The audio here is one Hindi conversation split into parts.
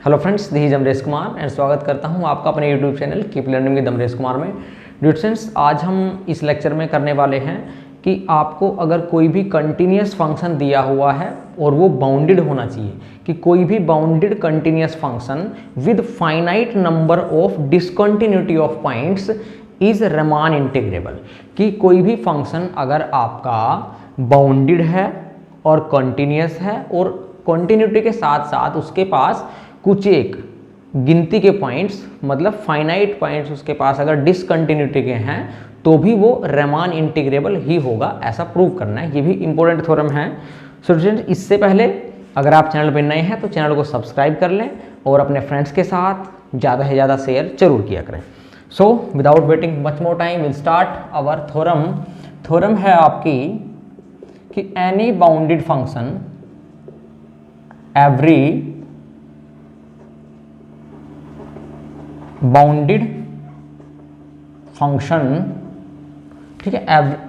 Hello friends, this is Amresh Kumar and स्वागत करता हूं आपका अपने YouTube channel keep learning with Amresh Kumar में। स्टूडेंट्स, आज हम इस लेक्चर में करने वाले हैं कि आपको अगर कोई भी कंटिन्यूस फंक्शन दिया हुआ है और वो बाउंडेड होना चाहिए, कि कोई भी bounded continuous function with finite number of discontinuity of points is Riemann integrable. कि कोई भी फंक्शन अगर आपका बाउंडेड है और कंटिन्यूस है और कंटिन्यूटी के साथ साथ उसके पास कुछ एक गिनती के पॉइंट्स मतलब फाइनाइट पॉइंट्स उसके पास अगर डिसकंटिन्यूटी के हैं तो भी वो रीमान इंटीग्रेबल ही होगा, ऐसा प्रूव करना है। ये भी इंपॉर्टेंट थ्योरम है। स्टूडेंट, इससे पहले अगर आप चैनल पर नए हैं तो चैनल को सब्सक्राइब कर लें और अपने फ्रेंड्स के साथ ज़्यादा से ज़्यादा शेयर जरूर किया करें। So without waiting much more time will start our theorem. Theorem है आपकी कि any bounded function every bounded function, ठीक है,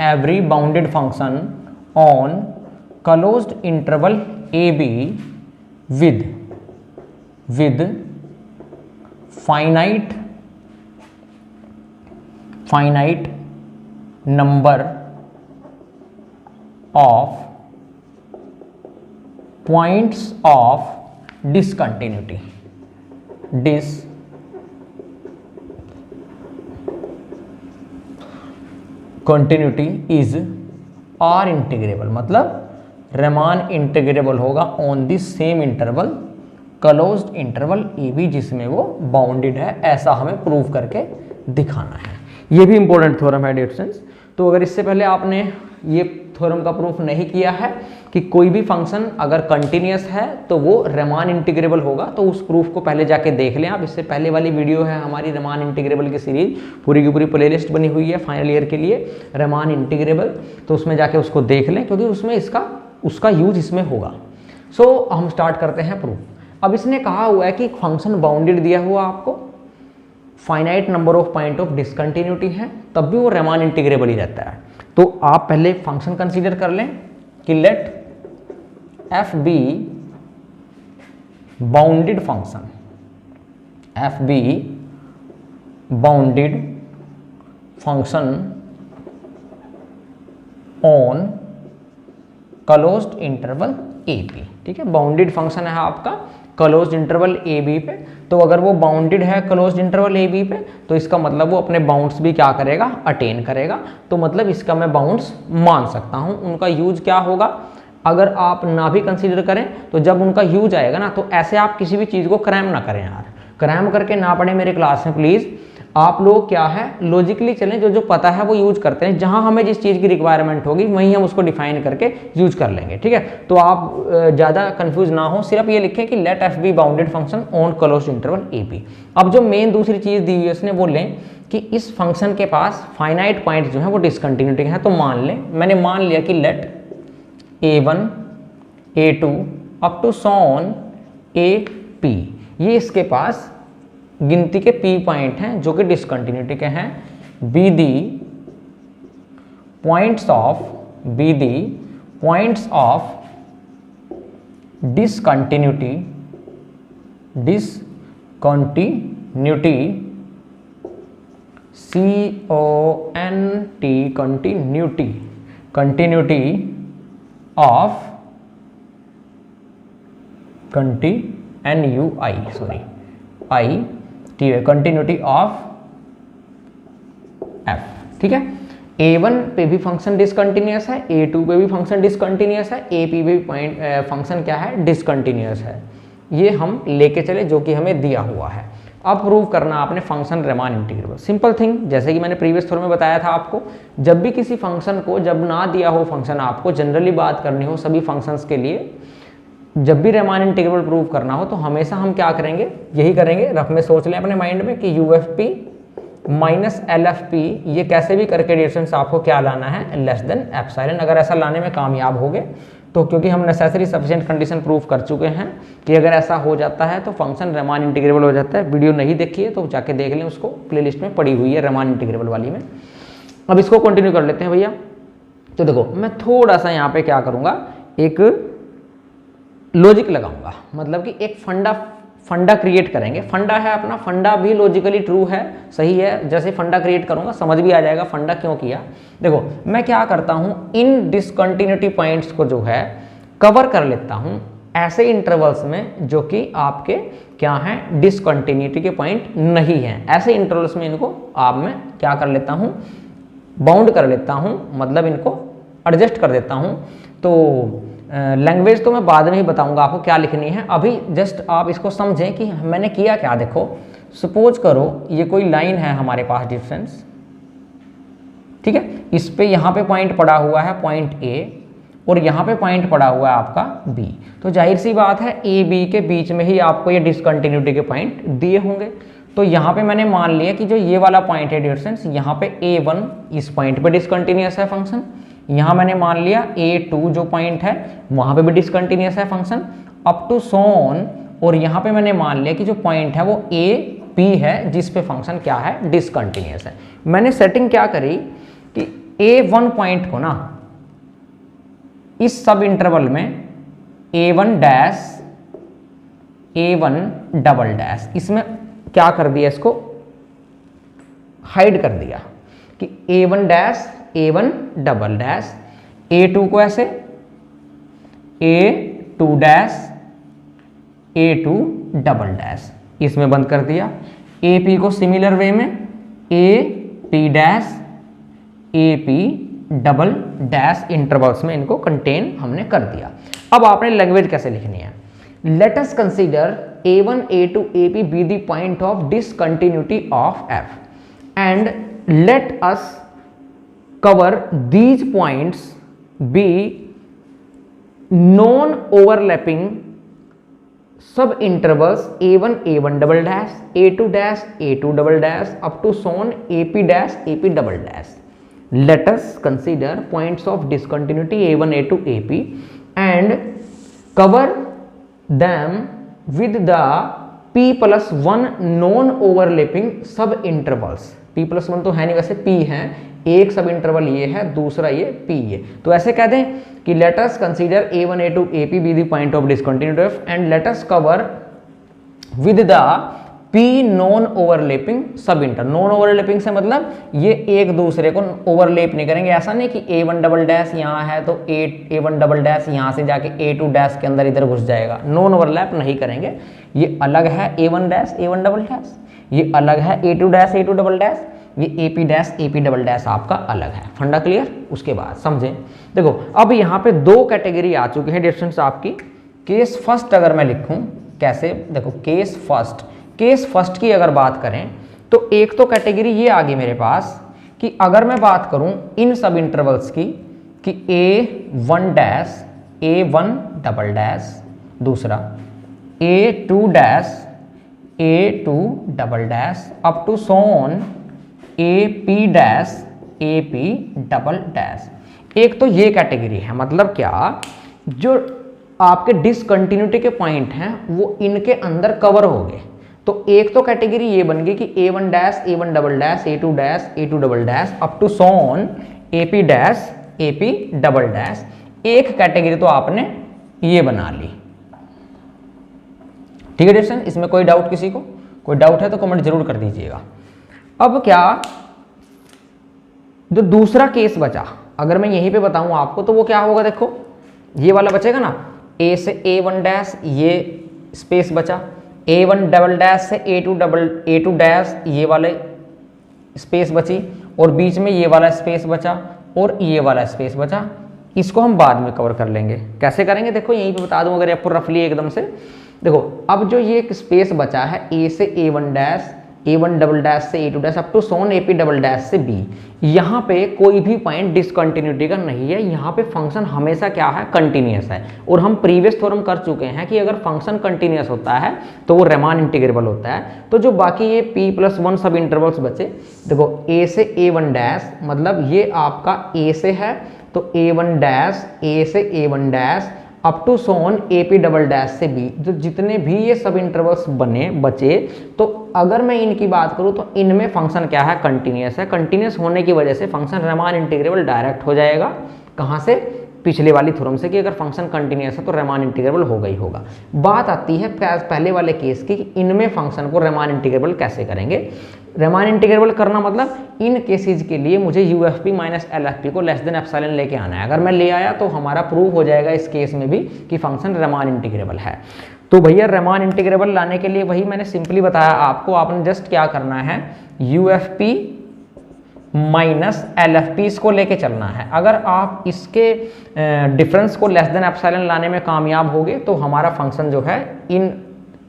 every bounded function on closed interval A B with finite number of points of discontinuity is R integrable, मतलब रीमान इंटीग्रेबल होगा on this same interval closed interval A B जिसमें वो बाउंडेड है, ऐसा हमें प्रूव करके दिखाना है। ये भी इंपॉर्टेंट थ्योरम है डियर स्टूडेंट्स। तो अगर इससे पहले आपने ये थ्योरम का प्रूफ नहीं किया है कि कोई भी फंक्शन अगर कंटिन्यूस है तो वो रीमान इंटीग्रेबल होगा, तो उस प्रूफ को पहले जाके देख लें आप। इससे पहले वाली वीडियो है हमारी रीमान इंटीग्रेबल की सीरीज, पूरी की पूरी प्लेलिस्ट बनी हुई है फाइनल ईयर के लिए रीमान इंटीग्रेबल, तो उसमें जाके उसको देख लें क्योंकि उसमें उसका यूज इसमें होगा। सो हम स्टार्ट करते हैं प्रूफ। अब इसने कहा हुआ है कि फंक्शन बाउंडेड दिया हुआ आपको, finite number of point of discontinuity है, तब भी वो रीमान इंटीग्रेबल ही रहता है। तो आप पहले फंक्शन कंसीडर कर लें कि let f be bounded function, f be bounded function on closed interval A B. ठीक है, बाउंडेड फंक्शन है आपका क्लोज्ड इंटरवल ए बी पे, तो अगर वो बाउंडेड है क्लोज्ड इंटरवल ए बी पे तो इसका मतलब वो अपने बाउंड्स भी क्या करेगा, अटेन करेगा। तो मतलब इसका मैं बाउंड्स मान सकता हूं। उनका यूज क्या होगा, अगर आप ना भी कंसीडर करें तो जब उनका यूज आएगा ना, तो ऐसे आप किसी भी चीज को क्रैम ना करें यार, क्रैम करके ना पढ़े मेरे क्लास में प्लीज। आप लोग क्या है लॉजिकली चलें, जो पता है वो यूज करते हैं, जहां हमें जिस चीज़ की रिक्वायरमेंट होगी वहीं हम उसको डिफाइन करके यूज कर लेंगे। ठीक है, तो आप ज़्यादा कंफ्यूज ना हो, सिर्फ ये लिखें कि let f be bounded function on closed interval A B. अब जो मेन दूसरी चीज़ दी हुई है उसने वो लें कि इस फंक्शन के पास फाइनाइट पॉइंट जो है वो डिसकंटिन्यूटी है। तो मान लें, मैंने मान लिया कि let a1 a2 up to so on AP, ये इसके पास गिनती के P पॉइंट हैं जो कि डिसकंटिन्यूटी के हैं। Be the points of discontinuity continuity of continuity of f। ठीक है, a1 पे भी फंक्शन डिसकंटिन्यूअस है, a2 पे भी फंक्शन डिसकंटिन्यूअस है, a p पे भी फंक्शन क्या है, डिसकंटिन्यूअस है। ये हम लेके चले जो कि हमें दिया हुआ है। अब प्रूव करना आपने function Riemann integrable. Simple thing, जैसे कि मैंने प्रीवियस थ्योरम में बताया था आपको, जब भी किसी फंक्शन को, जब ना दिया हो फंक्शन, आपको जनरली बात करनी हो सभी फंक्शंस के लिए, जब भी रीमान इंटीग्रेबल प्रूव करना हो तो हमेशा हम क्या करेंगे, यही करेंगे, रफ में सोच लें अपने माइंड में कि U F P minus L F P, ये कैसे भी करके डिस्टेंस आपको क्या लाना है, लेस देन एप्सिलॉन। अगर ऐसा लाने में कामयाब हो गए तो क्योंकि हम नेसेसरी सफिशिएंट कंडीशन प्रूव कर चुके हैं कि अगर ऐसा हो जाता है तो फंक्शन रीमान इंटीग्रेबल हो जाता है। वीडियो नहीं देखी है तो जाके देख लें, उसको प्लेलिस्ट में पड़ी हुई है रीमान इंटीग्रेबल वाली में। अब इसको कंटिन्यू कर लेते हैं भैया। तो देखो मैं थोड़ा सा यहाँ पे क्या करूँगा, एक लॉजिक लगाऊंगा, मतलब कि एक फंडा क्रिएट करेंगे। फंडा है अपना, फंडा भी लॉजिकली ट्रू है, सही है। जैसे फंडा क्रिएट करूंगा समझ भी आ जाएगा फंडा क्यों किया। देखो मैं क्या करता हूं, इन डिसकंटिन्यूटी पॉइंट्स को जो है कवर कर लेता हूं ऐसे इंटरवल्स में जो कि आपके क्या हैं, डिसकंटिन्यूटी के पॉइंट नहीं हैं। ऐसे इंटरवल्स में इनको आप मैं क्या कर लेता हूं, बाउंड कर लेता हूं, मतलब इनको एडजस्ट कर देता हूं। तो लैंग्वेज तो मैं बाद में ही बताऊंगा आपको क्या लिखनी है, अभी जस्ट आप इसको समझें कि मैंने किया क्या। देखो सपोज करो ये कोई लाइन है हमारे पास डिस्टेंस, ठीक है, इस पे यहाँ पे पॉइंट पड़ा हुआ है पॉइंट ए, और यहाँ पे पॉइंट पड़ा हुआ है आपका बी। तो जाहिर सी बात है ए बी के बीच में ही आपको ये डिसकंटिन्यूटी के पॉइंट दिए होंगे। तो यहाँ पे मैंने मान लिया कि जो ये वाला पॉइंट है डिस्टेंस, यहाँ पे A1 इस पॉइंट पे डिसकंटिन्यूअस है फंक्शन। यहाँ मैंने मान लिया A2 जो पॉइंट है वहाँ पे भी डिसकंटिन्यूअस है function, up to so on. और यहाँ पे मैंने मान लिया कि जो पॉइंट है वो AP है जिस पे फंक्शन क्या है, डिसकंटिन्यूअस है। मैंने सेटिंग क्या करी कि A1 पॉइंट को ना इस सब इंटरवल में A1 dash A1 double dash इसमें क्या कर दिया, इसको हाइड कर दिया कि A1 dash A1 double dash, A2 को ऐसे A2 dash A2 double dash इसमें बंद कर दिया। AP को सिमिलर वे में AP dash AP double dash intervals में इनको कंटेन हमने कर दिया। अब आपने लैंग्वेज कैसे लिखनी है, late us consider A1 A2 AP be the point of discontinuity of F and let us cover these points be non overlapping sub intervals A1 A1 double dash A2 dash A2 double dash up to so on AP dash AP double dash. Let us consider points of discontinuity A1 A2 AP and cover them with the P+1 non overlapping sub intervals। P+1 तो है नहीं, वैसे P है, एक सब इंटरवल ये है, दूसरा ये P है। तो ऐसे कह दें कि let us consider A1 A2 AP be the point of discontinuity of and let us cover with the P non overlapping सब इंटर। नॉन ओवरलैपिंग से मतलब ये एक दूसरे को ओवरलैप नहीं करेंगे। ऐसा नहीं कि A1 डबल डैश यहाँ है तो A1 डबल डैश यहाँ से जाके A2 डैश के अंदर इधर घुस जाएगा, नॉन ओवरलैप नहीं करेंगे। ये अलग है A1 dash A1 double dash, ये अलग है A2 dash A2 double dash, ये AP dash AP double dash आपका अलग है। फंडा क्लियर? उसके बाद समझें, देखो अब यहाँ पे दो कैटेगरी आ चुकी है डिस्टेंस आपकी। केस फर्स्ट अगर मैं लिखूँ कैसे, देखो केस फर्स्ट की अगर बात करें तो एक तो कैटेगरी ये आ गई मेरे पास कि अगर मैं बात करूं इन सब इंटरवल्स की कि A1 dash A1 double dash, दूसरा A2 dash A2 double dash up to so on AP dash AP double dash. एक तो ये कैटेगरी है, मतलब क्या, जो आपके डिसकंटिन्यूटी के पॉइंट हैं वो इनके अंदर कवर हो गए। तो एक तो कैटेगरी ये बन गई कि A1 dash A1 double dash A2 dash A2 double dash up to so on AP dash AP double dash. एक कैटेगरी तो आपने ये बना ली, ठीक है डिस्टेंस। इसमें कोई डाउट किसी को? कोई डाउट है तो कमेंट जरूर कर दीजिएगा। अब क्या जो दूसरा केस बचा, अगर मैं यहीं पे बताऊं आपको तो वो क्या होगा, देखो ये वाला बचेगा ना, A से A1 डैश ये स्पेस बचा, A1 डबल डैश से A2 डैश ये वाले स्पेस बची, और बीच में ये वाला स्पेस बचा और ये वाला स्पेस बचा। इसको हम बाद में कवर कर लेंगे। कैसे करेंगे देखो यहीं पे बता दूं अगर आपको रफली एकदम से। देखो अब जो ये एक स्पेस बचा है A से A1 dash A1 double dash से A2 dash up to so on AP double dash से B, यहाँ पे कोई भी पॉइंट डिसकंटिन्यूटी का नहीं है। यहाँ पे फंक्शन हमेशा क्या है, कंटिन्यूअस है। और हम प्रीवियस थ्योरम कर चुके हैं कि अगर फंक्शन कंटिन्यूअस होता है तो वो रेमान इंटीग्रेबल होता है। तो जो बाकी ये P+1 सब इंटरवल्स बचे, देखो A से A1 डैश मतलब ये आपका A से है तो A1 डैश A से A1 dash up to so on AP double dash से B, जो जितने भी ये सब इंटरवल्स बचे, तो अगर मैं इनकी बात करूं तो इनमें फंक्शन क्या है, कंटिन्यूअस है। कंटिन्यूअस होने की वजह से फंक्शन रेमान इंटीग्रेबल डायरेक्ट हो जाएगा। कहां से? पिछले वाली थ्योरम से कि अगर फंक्शन कंटिन्यूअस है तो रीमान इंटीग्रेबल होगा ही होगा। बात आती है पहले वाले केस की कि इनमें फंक्शन को रीमान इंटीग्रेबल कैसे करेंगे। रीमान इंटीग्रेबल करना मतलब इन केसेस के लिए मुझे UFP माइनस LFP को लेस देन एप्सिलॉन लेके आना है। अगर मैं ले आया तो हमारा प्रूव हो जाएगा इस केस में भी कि फंक्शन रीमान इंटीग्रेबल है। तो भैया रीमान इंटीग्रेबल लाने के लिए वही मैंने सिंपली बताया आपको, आपने जस्ट क्या करना है, UFP माइनस LFP इसको लेके चलना है। अगर आप इसके डिफरेंस को लेस देन एप्सिलॉन लाने में कामयाब होगे तो हमारा फंक्शन जो है इन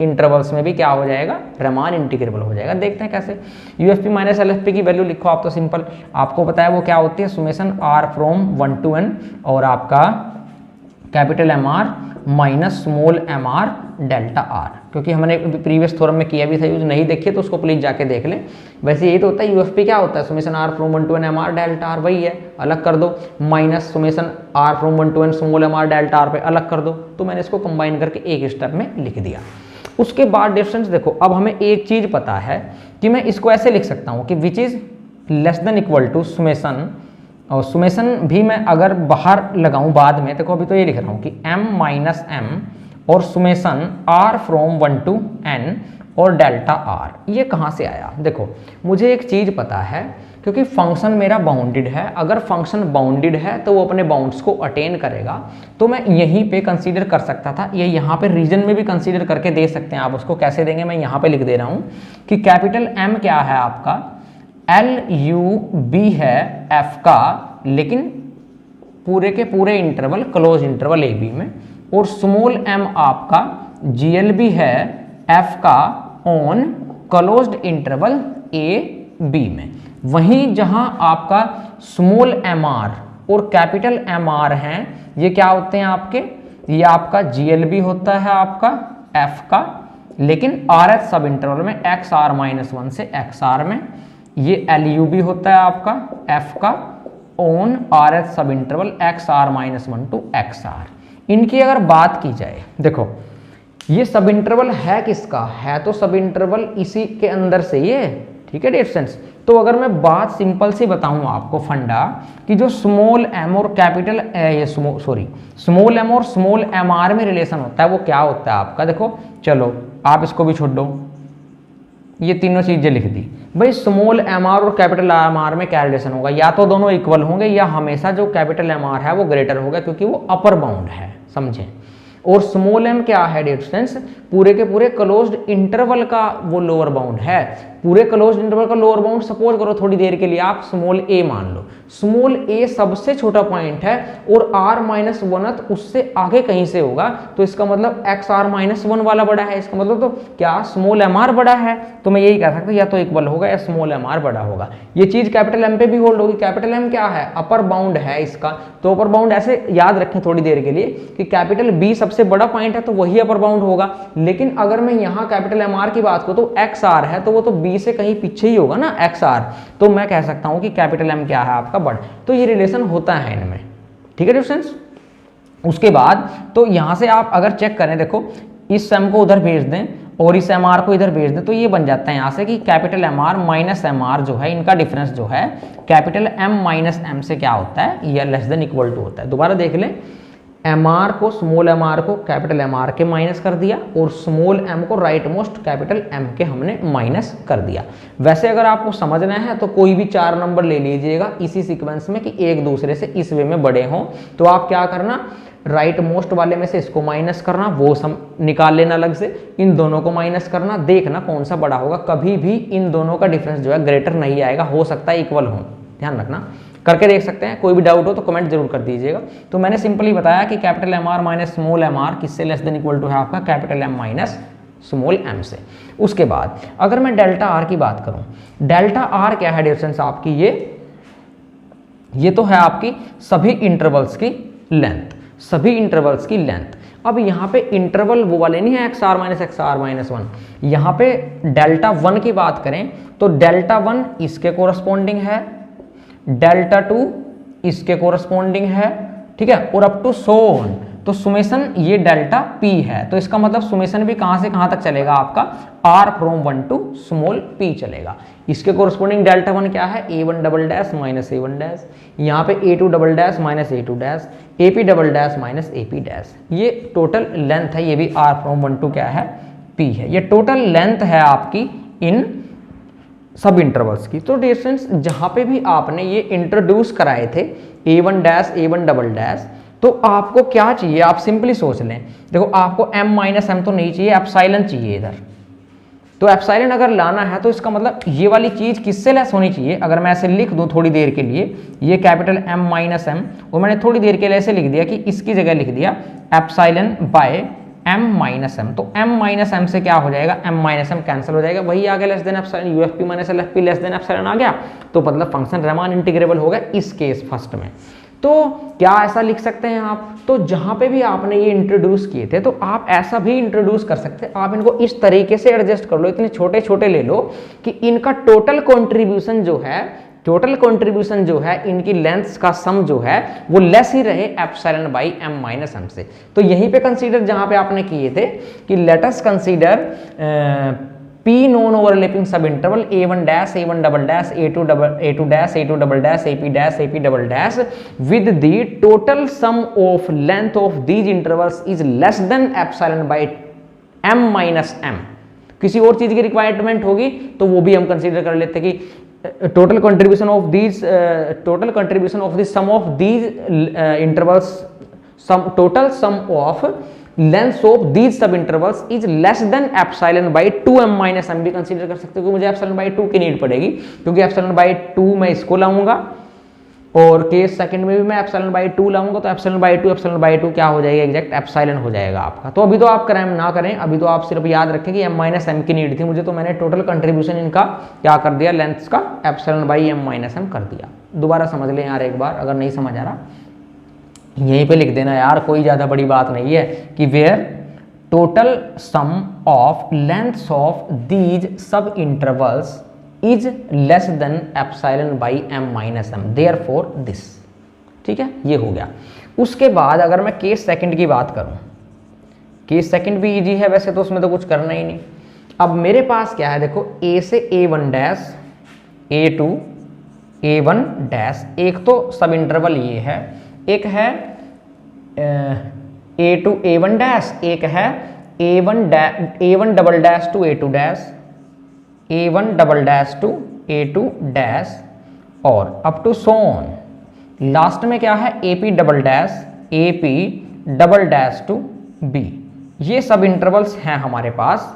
इंटरवल्स में भी क्या हो जाएगा, रीमान इंटीग्रेबल हो जाएगा। देखते हैं कैसे। UFP माइनस LFP की वैल्यू लिखो आप, तो सिंपल आपको पता है वो क्या होती है, summation R from 1 to n और आपका capital MR minus small MR delta R, क्योंकि हमने प्रीवियस थ्योरम में किया भी था, यूज नहीं देखिए तो उसको प्लीज जाके देख लें। वैसे यही तो होता है, UFP क्या होता है, summation R from 1 to n MR delta R, वही है, अलग कर दो, minus summation R from 1 to n small MR delta R पे अलग कर दो। तो मैंने इसको कंबाइन करके एक स्टेप में लिख दिया। उसके बाद डिफरेंस देखो, अब हमें एक चीज पता है कि मैं इसको ऐसे लिख सकता हूँ कि which is less than equal to summation, और सुमेशन भी मैं अगर बाहर लगाऊं बाद में, देखो अभी तो ये लिख रहा हूं कि m माइनस m और summation r from 1 to n और डेल्टा r। ये कहाँ से आया, देखो मुझे एक चीज पता है, क्योंकि फंक्शन मेरा बाउंडेड है। अगर फंक्शन बाउंडेड है तो वो अपने बाउंड्स को अटेन करेगा, तो मैं यहीं पे कंसीडर कर सकता था। ये यहाँ पे रीजन में भी कंसीडर करके दे सकते हैं आप, उसको कैसे देंगे मैं यहाँ पे लिख दे रहा हूँ कि कैपिटल M क्या है आपका, LUB है F का, लेकिन पूरे के पूरे इंटरवल क्लोज इंटरवल AB में, और स्मॉल m आपका GLB है F का ऑन क्लोज्ड इंटरवल AB में। वहीं जहां आपका स्मॉल mr और कैपिटल MR हैं, ये क्या होते हैं आपके, ये आपका GLB होता है आपका F का, लेकिन RH सब इंटरवल में XR-1 से XR में। ये LUB होता है आपका F का ऑन RH सब इंटरवल XR-1 to XR। इनकी अगर बात की जाए, देखो ये सब इंटरवल है किसका, है तो सब इंटरवल इसी के अंदर से ये, ठीक है डियर स्टूडेंट्स। तो अगर मैं बात सिंपल सी बताऊं आपको फंडा, कि जो स्मॉल m और कैपिटल स्मॉल m और स्मॉल mr में रिलेशन होता है वो क्या होता है आपका, देखो चलो आप इसको भी छोड़ दो, ये तीनों चीजें लिख दी भाई। स्मॉल mr और कैपिटल mr में क्या रिलेशन होगा, या तो दोनों इक्वल होंगे या हमेशा जो कैपिटल mr है वो ग्रेटर होगा, क्योंकि वो अपर बाउंड है, समझे। और स्मॉल m क्या है डियर स्टूडेंट्स, पूरे के पूरे क्लोज्ड इंटरवल का वो लोअर बाउंड है। पूरे क्लोज्ड इंटरवल का लोअर बाउंड सपोज करो थोड़ी देर के लिए आप स्मॉल a मान लो, स्मॉल a सबसे छोटा पॉइंट है और r-1 उससे आगे कहीं से होगा, तो इसका मतलब XR-1 वाला बड़ा है, इसका मतलब तो क्या स्मॉल mr बड़ा है। तो मैं यही कह सकता हूँ या तो इक्वल होगा या स्मॉल mr बड़ा होगा। ये चीज कैपिटल M पे भी होल्ड होगी। कैपिटल M क्या है, अपर बाउंड है इसका, तो अपर बाउंड ऐसे याद रखें थोड़ी देर के लिए कि कैपिटल B सबसे बड़ा पॉइंट है तो वही अपर बाउंड होगा। लेकिन अगर मैं यहाँ कैपिटल MR की बात करूँ तो XR है, तो वो तो B से कहीं पीछे ही होगा ना XR, तो मैं कह सकता हूँ कि कैपिटल M क्या है आपका बड़ा। तो ये रिलेशन होता है इनमें, ठीक है डिस्टेंस। उसके बाद तो यहां से आप अगर चेक करें, देखो इस m को उधर भेज दें और इस mr को इधर भेज दें, तो ये बन जाता है यहां से कि कैपिटल MR माइनस MR जो है, इनका डिफरेंस जो है कैपिटल M माइनस M से क्या होता है, ये लेस देन इक्वल टू होता है। दोबारा देख लें, MR को स्मॉल mr को कैपिटल MR के माइनस कर दिया और स्मॉल m को राइट मोस्ट कैपिटल M के हमने माइनस कर दिया। वैसे अगर आपको समझना है तो कोई भी 4 नंबर ले लीजिएगा इसी सीक्वेंस में कि एक दूसरे से इस वे में बड़े हों, तो आप क्या करना, राइट मोस्ट वाले में से इसको माइनस करना, वो सम निकाल लेना अलग से, इन दोनों को माइनस करना, देखना कौन सा बड़ा होगा। कभी भी इन दोनों का डिफरेंस जो है ग्रेटर नहीं आएगा, हो सकता है इक्वल हो, ध्यान रखना, करके देख सकते हैं। कोई भी डाउट हो तो कमेंट जरूर कर दीजिएगा। तो मैंने सिंपली बताया कि capital MR minus small mr किससे लेस देन इक्वल टू है आपका capital M minus small m से। उसके बाद अगर मैं डेल्टा R की बात करूं, डेल्टा R क्या है डियर स्टूडेंट्स आपकी, ये तो है आपकी सभी इंटरवल्स की लेंथ, सभी इंटरवल्स की लेंथ। अब यहाँ पे इंटरवल वो वाले नहीं है XR-1, यहाँ पे डेल्टा 1 की बात करें तो डेल्टा 1 इसके कोरस्पॉन्डिंग है, डेल्टा 2 इसके कोरस्पॉन्डिंग है, ठीक है, और अप टू सो ऑन। तो सुमेशन ये डेल्टा p है, तो इसका मतलब सुमेशन भी कहां से कहां तक चलेगा आपका r from 1 to small p चलेगा। इसके कोरस्पोंडिंग डेल्टा 1 क्या है, a1 double dash minus a1 dash, यहाँ पे a2 double dash minus a2 dash, ap double dash minus ap dash. ये टोटल लेंथ है, ये भी r फ्रॉम 1 टू क्या है, p है। ये टोटल लेंथ है आपकी इन सब इंटरवल्स की। तो डियर स्टूडेंट्स जहां पे भी आपने ये इंट्रोड्यूस कराए थे a1 dash a1 double dash, तो आपको क्या चाहिए, आप सिंपली सोच लें, देखो आपको m माइनस एम तो नहीं चाहिए, एप्सिलॉन चाहिए इधर। तो एप्सिलॉन अगर लाना है तो इसका मतलब ये वाली चीज किससे लेस होनी चाहिए। अगर मैं ऐसे लिख दूं थोड़ी देर के लिए, ये कैपिटल M माइनस एम, और मैंने थोड़ी देर के लिए ऐसे लिख दिया कि इसकी जगह लिख दिया epsilon by m minus M, तो m माइनस एम से क्या हो जाएगा, m माइनस एम कैंसिल हो जाएगा, वही आ गया less than epsilon, UFP minus LFP less than epsilon आ गया। तो मतलब फंक्शन रीमान इंटीग्रेबल हो गया इस केस फर्स्ट में। तो क्या ऐसा लिख सकते हैं आप, तो जहां पे भी आपने ये इंट्रोड्यूस किए थे तो आप ऐसा भी इंट्रोड्यूस कर सकते हैं। आप इनको इस तरीके से एडजस्ट कर लो, इतने छोटे छोटे ले लो कि इनका टोटल कंट्रीब्यूशन जो है, टोटल कंट्रीब्यूशन जो है इनकी लेंथ्स का सम जो है वो लेस ही रहे epsilon by m minus M से। तो यहीं पे कंसीडर जहां पे आपने किए थे कि let us consider p non overlapping sub interval a1 dash a1 double dash a2 dash a2 double dash ap double dash with the total sum of length of these intervals is less than epsilon by m minus M. किसी और चीज की रिक्वायरमेंट होगी तो वो भी हम कंसीडर कर लेते कि total contribution of the sum of these intervals, total sum of lengths of these sub intervals is less than epsilon by 2m minus m भी कंसीडर कर सकते हो कि मुझे एप्सिलॉन बाई 2 की नीड पड़ेगी, क्योंकि एप्सिलॉन बाई 2 मैं इसको लाऊंगा और केस सेकंड में भी मैं एप्सिलॉन बाई 2 लाऊंगा, तो एप्सिलॉन बाई 2 क्या हो जाएगा, एग्जैक्ट एप्सिलॉन हो जाएगा आपका। तो अभी तो आप क्रैम ना करें, अभी तो आप सिर्फ याद रखें कि m माइनस एम की नीड थी मुझे, तो मैंने टोटल कंट्रीब्यूशन इनका क्या कर दिया, लेंथ्स का epsilon by m minus M कर दिया। दोबारा समझ लें यार एक बार, अगर नहीं समझ आ रहा यहीं पे लिख देना यार, कोई ज़्यादा बड़ी बात नहीं है कि where total sum of lengths of these subintervals is less than epsilon by m minus m, therefore this. ठीक है, ये हो गया। उसके बाद अगर मैं केस सेकंड की बात करूं, केस सेकंड भी इजी है वैसे तो, उसमें तो कुछ करना ही नहीं। अब मेरे पास क्या है, देखो a से a1 dash a2 a1 dash, एक तो सब इंटरवल ये है, एक है a2 a1 डैश, एक है a1 double dash to a2 dash, a1 double dash to a2 dash और up to so on. Last में क्या है, AP double dash to B। ये सब इंटरवल्स हैं हमारे पास।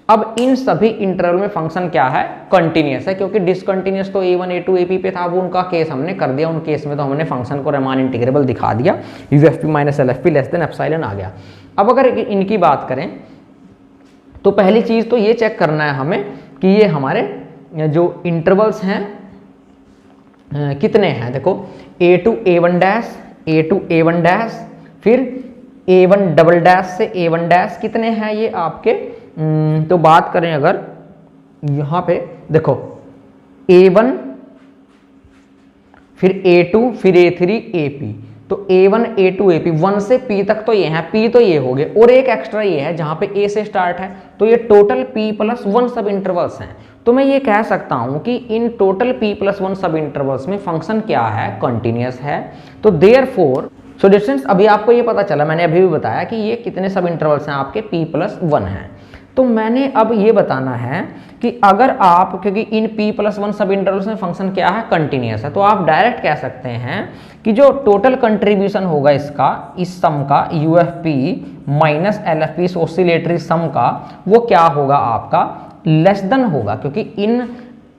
अब इन सभी इंटरवल में फंक्शन क्या है, कंटिन्यूअस है, क्योंकि डिसकंटिन्यूअस तो A1 A2 AP पे था, वो उनका केस हमने कर दिया, उन केस में तो हमने फंक्शन को रीमान इंटीग्रेबल दिखा दिया, UFP minus LFP less than epsilon आ गया। अब अगर इनकी बात करें तो पहली चीज तो ये चेक करना है हमें कि ये हमारे जो इंटरवल्स हैं कितने हैं। देखो A2 A1 डैश, फिर A1 डबल डैश से A1 डैश कितने हैं ये आपके, तो बात करें अगर यहाँ पे देखो A1 फिर A2 फिर A3 AP, तो A1 A2 AP 1 से P तक तो ये है, P तो ये हो गए और एक एक्स्ट्रा ये है जहां पे A से स्टार्ट है, तो ये टोटल P प्लस 1 सब इंटरवल्स हैं। तो मैं ये कह सकता हूं कि इन टोटल P प्लस 1 सब इंटरवल्स में फंक्शन क्या है, कंटिन्यूअस है। तो देयरफॉर सो डिस्टेंस, अभी आपको ये पता चला, मैंने अभी भी बताया कि ये कितने सब इंटरवल्स हैं आपके, P प्लस 1 हैं। तो मैंने अब ये बताना है कि अगर आप, क्योंकि इन P प्लस 1 सब इंटरवल्स में फंक्शन क्या है, कंटिन्यूअस है, तो आप डायरेक्ट कह सकते हैं कि जो टोटल कंट्रीब्यूशन होगा इसका, इस सम का UFP माइनस LFP ऑसिलेटरी सम का, वो क्या होगा आपका, लेस देन होगा, क्योंकि इन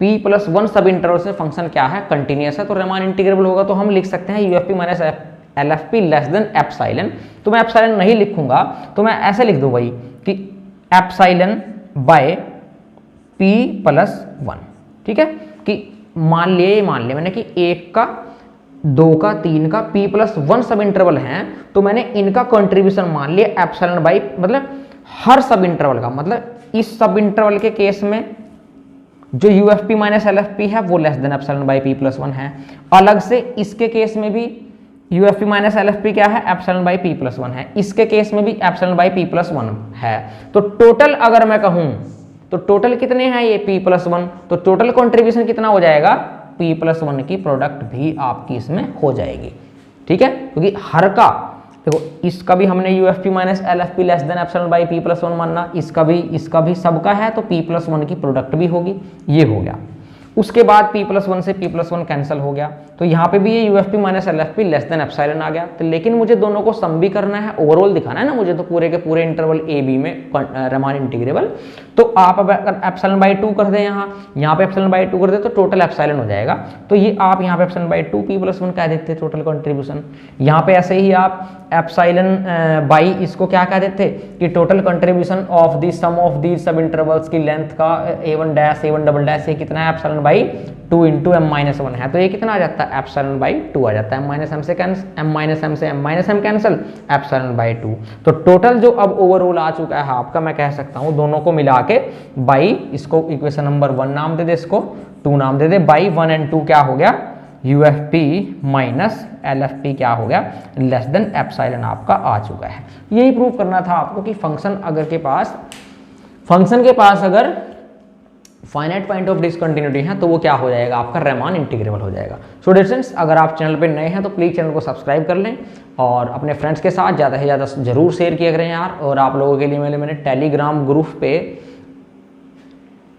P प्लस 1 सब इंटरवल्स में फंक्शन क्या है, कंटिन्यूअस है, तो रीमान इंटीग्रेबल होगा। तो हम लिख सकते हैं UFP minus LFP less than epsilon. तो मैं एप्सिलॉन नहीं लिखूंगा, तो मैं ऐसे लिख दूं भाई कि एप्सिलॉन बाय P प्लस 1। ठीक है, कि मान लिया मैंने कि 1 का 2 का 3 का P प्लस 1 सब इंटरवल हैं, तो मैंने इनका कंट्रीब्यूशन मान लिया एप्सिलॉन बाई, मतलब हर सब इंटरवल का, मतलब इस सब इंटरवल के केस में जो UFP माइनस LFP है वो less than epsilon by P plus 1 है। अलग से इसके केस में भी UFP माइनस LFP क्या है, एप्सिलॉन बाई P प्लस 1 है। इसके केस में भी एप्सिलॉन बाई P प्लस 1 है। तो टोटल अगर मैं कहूं तो टोटल कितने हैं ये P प्लस 1, तो टोटल कॉन्ट्रीब्यूशन कितना हो जाएगा, P प्लस 1 की प्रोडक्ट भी आपकी इसमें हो जाएगी, ठीक है। क्योंकि हर का देखो, इसका भी हमने UFP minus LFP less than epsilon by P plus 1 मानना, इसका भी सबका है, तो P प्लस 1 की प्रोडक्ट भी होगी, ये हो गया। उसके बाद P प्लस 1 से P प्लस 1 कैंसिल हो गया, तो यहाँ पे भी ये UFP minus LFP less than epsilon आ गया। तो लेकिन मुझे दोनों को सम भी करना है, ओवरऑल दिखाना है ना मुझे, तो पूरे के पूरे इंटरवल ए बी में रीमान इंटीग्रेबल। तो आप अगर एप्सिलॉन बाई 2 कर दें, यहाँ पे एप्सिलॉन बाई 2 कर दे तो टोटल एप्सिलॉन हो जाएगा। तो ये आप यहाँ पे एप्सिलॉन बाई 2 P प्लस 1 कह देते टोटल कंट्रीब्यूशन। यहाँ पे ऐसे ही आप एप्सिलॉन बाई इसको क्या कह देते कि total contribution of the sum of the sub intervals की लेंथ का A1 dash A1 double dash ये कितना है, epsilon by 2 into M minus 1 है, तो ये कितना आ जाता है, एप्सिलॉन बाई 2 आ जाता है। M माइनस M से M minus M cancel, epsilon by 2। तो टोटल जो अब ओवरऑल आ चुका है आपका, मैं कह सकता हूँ दोनों को मिला के बाई, इसको इक्वेशन नंबर 1 नाम दे दे, इसको 2 नाम दे दे, बाई 1 एंड 2 क्या हो गया, UFP माइनस LFP क्या हो गया, लेस देन एप्सिलॉन आपका आ चुका है। यही प्रूव करना था आपको कि फंक्शन के पास अगर फाइनाइट पॉइंट ऑफ डिसकंटिन्यूटी है तो वो क्या हो जाएगा, आपका रीमान इंटीग्रेबल हो जाएगा। सो डियर फ्रेंड्स, अगर आप चैनल पे नए हैं तो प्लीज़ चैनल को सब्सक्राइब कर लें और अपने फ्रेंड्स के साथ ज़्यादा से ज़्यादा जरूर शेयर किया करें यार। और आप लोगों के लिए मैंने टेलीग्राम ग्रुप पे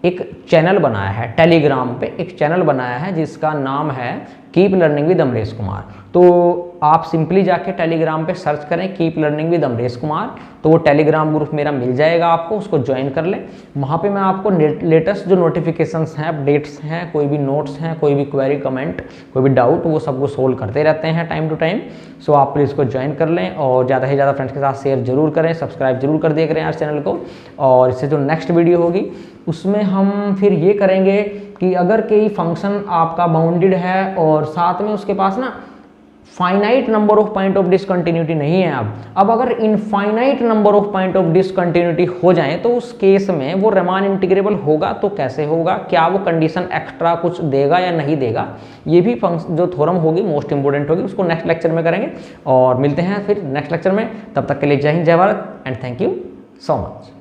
एक चैनल बनाया है, टेलीग्राम पे एक चैनल बनाया है जिसका नाम है keep learning with Amresh Kumar. तो आप सिंपली जाके टेलीग्राम पे सर्च करें keep learning with Amresh Kumar, तो वो टेलीग्राम ग्रुप मेरा मिल जाएगा आपको, उसको ज्वाइन कर लें। वहाँ पे मैं आपको लेटेस्ट जो नोटिफिकेशंस हैं, अपडेट्स हैं, कोई भी नोट्स हैं, कोई भी क्वेरी, कमेंट, कोई भी डाउट, वो सबको सोल्व करते रहते हैं टाइम टू टाइम। सो आप प्लीज़ इसको ज्वाइन कर लें और ज़्यादा से ज़्यादा फ्रेंड्स के साथ शेयर जरूर करें, सब्सक्राइब जरूर कर दिया करें यार चैनल को। और इससे जो नेक्स्ट वीडियो होगी उसमें हम फिर ये करेंगे कि अगर कोई फंक्शन आपका बाउंडेड है और साथ में उसके पास ना finite number of point of discontinuity नहीं है, अब अगर infinite number of point of discontinuity हो जाए तो उस केस में वो रीमान इंटीग्रेबल होगा तो कैसे होगा, क्या वो कंडीशन एक्स्ट्रा कुछ देगा या नहीं देगा, ये भी फंक्शन जो थ्योरम होगी मोस्ट इंपोर्टेंट होगी, उसको नेक्स्ट लेक्चर में करेंगे। और मिलते हैं फिर नेक्स्ट लेक्चर में, तब तक के लिए जय हिंद, जय Bharat and thank you so much.